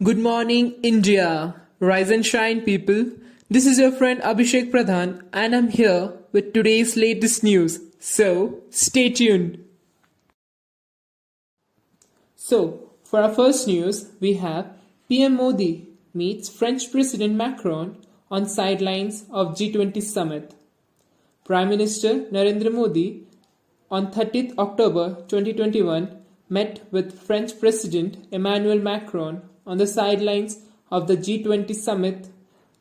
Good morning, India. Rise and shine, people. This is your friend Abhishek Pradhan, and I'm here with today's latest news. So, stay tuned. So, for our first news, we have PM Modi meets French President Macron on sidelines of G20 summit. Prime Minister Narendra Modi on 30th October 2021 met with French President Emmanuel Macron on the sidelines of the G20 summit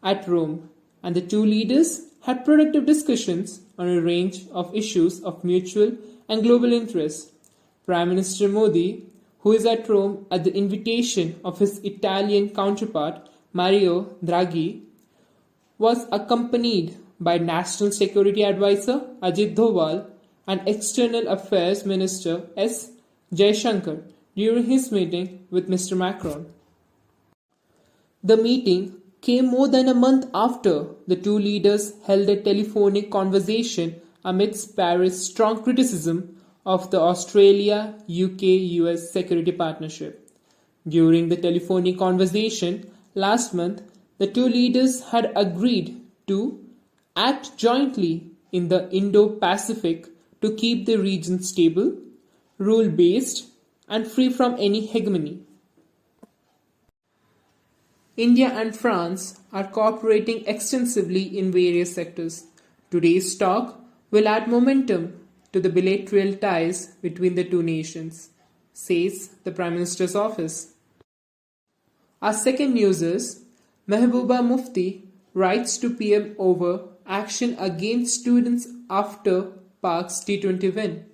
at Rome, and the two leaders had productive discussions on a range of issues of mutual and global interest. Prime Minister Modi, who is at Rome at the invitation of his Italian counterpart Mario Draghi, was accompanied by National Security Advisor Ajit Doval and External Affairs Minister S. Jaishankar during his meeting with Mr. Macron. The meeting came more than a month after the two leaders held a telephonic conversation amidst Paris' strong criticism of the Australia-UK-US security partnership. During the telephonic conversation last month, the two leaders had agreed to act jointly in the Indo-Pacific to keep the region stable, rule-based, and free from any hegemony. India and France are cooperating extensively in various sectors. Today's talk will add momentum to the bilateral ties between the two nations, says the Prime Minister's office. Our second news is Mehbooba Mufti writes to PM over action against students after Pak's T20 win.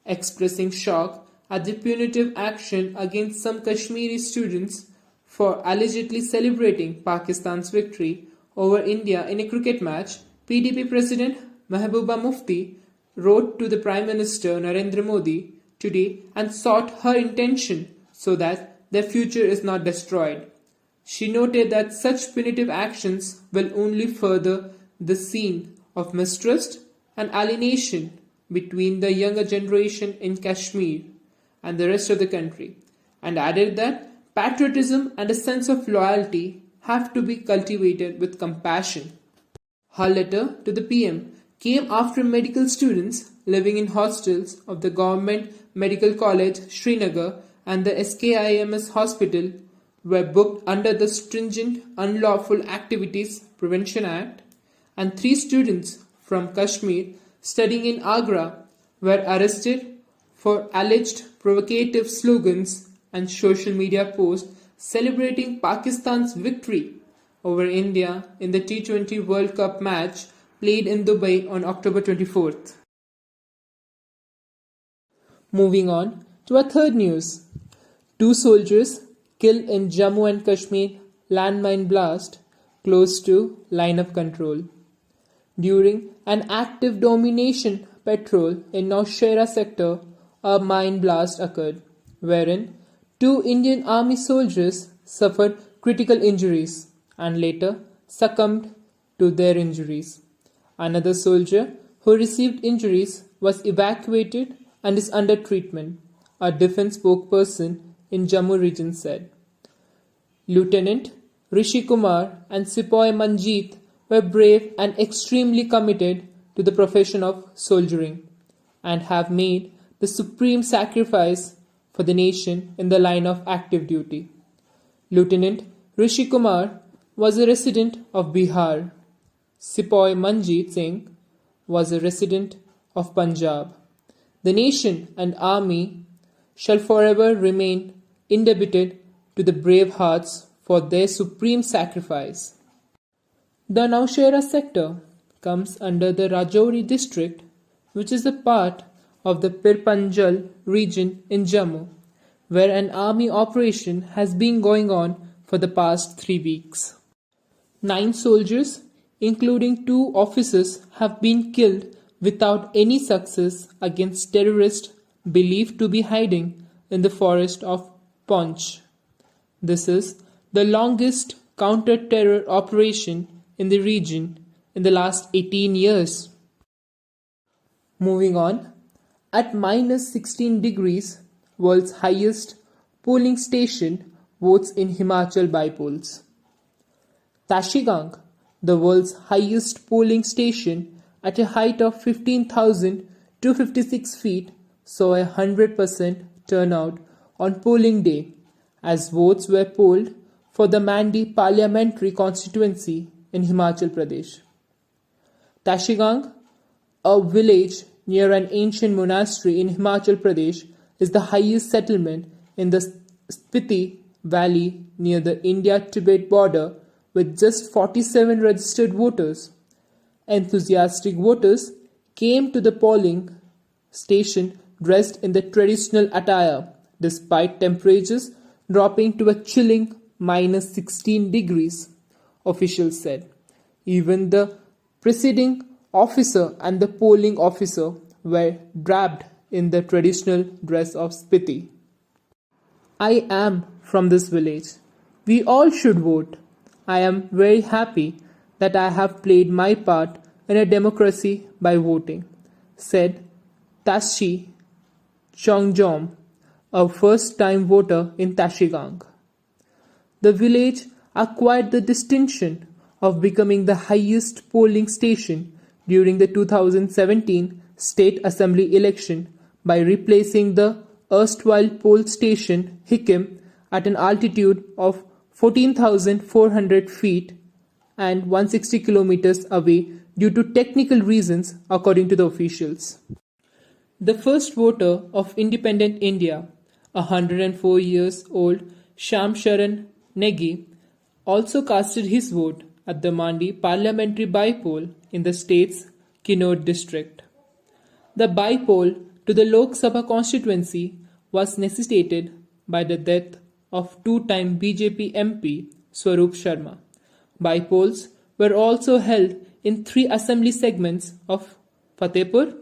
Expressing shock at the punitive action against some Kashmiri students for allegedly celebrating Pakistan's victory over India in a cricket match, PDP President Mehbooba Mufti wrote to the Prime Minister Narendra Modi today and sought her intention so that their future is not destroyed. She noted that such punitive actions will only further the scene of mistrust and alienation between the younger generation in Kashmir and the rest of the country, and added that patriotism and a sense of loyalty have to be cultivated with compassion. Her letter to the PM came after medical students living in hostels of the Government Medical College Srinagar and the SKIMS Hospital were booked under the stringent Unlawful Activities Prevention Act, and 3 students from Kashmir studying in Agra were arrested for alleged provocative slogans and social media posts celebrating Pakistan's victory over India in the T20 World Cup match played in Dubai on October 24th. Moving on to our third news. 2 soldiers killed in Jammu and Kashmir landmine blast close to line of control. During an active domination patrol in Nowshera sector, a mine blast occurred, wherein 2 Indian Army soldiers suffered critical injuries and later succumbed to their injuries. Another soldier who received injuries was evacuated and is under treatment, a defense spokesperson in Jammu region said. Lieutenant Rishi Kumar and Sepoy Manjeet were brave and extremely committed to the profession of soldiering and have made the supreme sacrifice for the nation in the line of active duty. Lieutenant Rishi Kumar was a resident of Bihar. Sepoy Manjeet Singh was a resident of Punjab. The nation and army shall forever remain indebted to the brave hearts for their supreme sacrifice. The Nowshera sector comes under the Rajouri district, which is a part of the Pirpanjal region in Jammu, where an army operation has been going on for the past 3 weeks. 9 soldiers, including 2 officers, have been killed without any success against terrorists believed to be hiding in the forest of Poonch. This is the longest counter-terror operation in the region in the last 18 years. Moving on, at minus 16 degrees, world's highest polling station votes in Himachal bypolls. Tashigang, the world's highest polling station at a height of 15,256 feet, saw a 100% turnout on polling day as votes were polled for the Mandi parliamentary constituency in Himachal Pradesh. Tashigang, a village near an ancient monastery in Himachal Pradesh, is the highest settlement in the Spiti Valley near the India-Tibet border with just 47 registered voters. Enthusiastic voters came to the polling station dressed in the traditional attire, despite temperatures dropping to a chilling minus 16 degrees, officials said. Even the presiding officer and the polling officer were draped in the traditional dress of Spiti. I am from this village. We all should vote. I am very happy that I have played my part in a democracy by voting, said Tashi Chongjom, a first-time voter in Tashigang. The village acquired the distinction of becoming the highest polling station during the 2017 State Assembly election by replacing the erstwhile poll station Hikim at an altitude of 14,400 feet and 160 kilometers away due to technical reasons, according to the officials. The first voter of independent India, 104 years old Sham Sharan Negi, also casted his vote at the Mandi parliamentary bypoll in the state's Kinnaur district. The bypoll to the Lok Sabha constituency was necessitated by the death of two-time BJP MP Swarup Sharma. Bypolls were also held in 3 assembly segments of Fatehpur,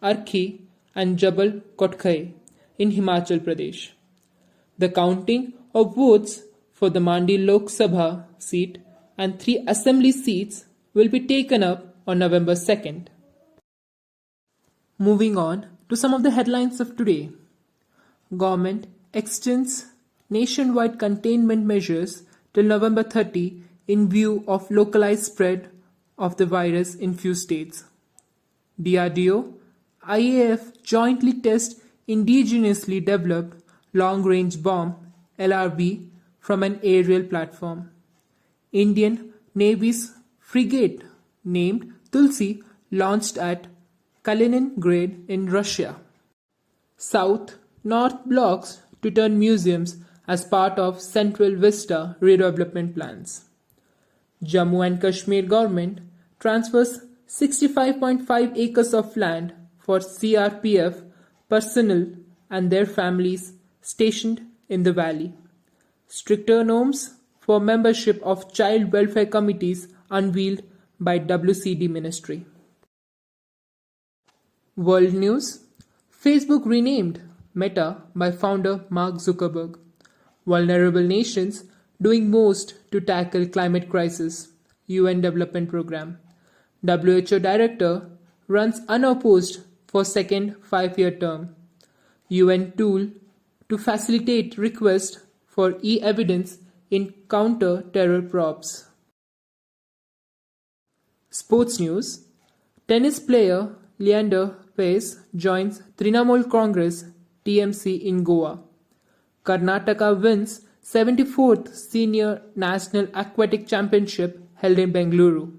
Arkhi and Jabal Kotkhay in Himachal Pradesh. The counting of votes for the Mandi Lok Sabha seat and 3 assembly seats will be taken up on November 2nd. Moving on to some of the headlines of today. Government extends nationwide containment measures till November 30 in view of localized spread of the virus in few states. DRDO, IAF jointly test indigenously developed long-range bomb LRB from an aerial platform. Indian Navy's frigate named Tulsi launched at Kaliningrad in Russia. South-North blocks to turn museums as part of Central Vista redevelopment plans. Jammu and Kashmir government transfers 65.5 acres of land for CRPF personnel and their families stationed in the valley. Stricter norms for membership of child welfare committees unveiled by WCD Ministry. World News: Facebook renamed Meta by founder Mark Zuckerberg. Vulnerable nations doing most to tackle climate crisis. UN Development Programme. WHO Director runs unopposed for second 5-year term. UN tool to facilitate request for e-evidence in counter-terror probes. Sports news: tennis player Leander Paes joins Trinamool Congress (TMC) in Goa. Karnataka wins 74th Senior National Aquatic Championship held in Bengaluru.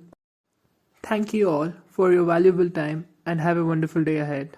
Thank you all for your valuable time and have a wonderful day ahead.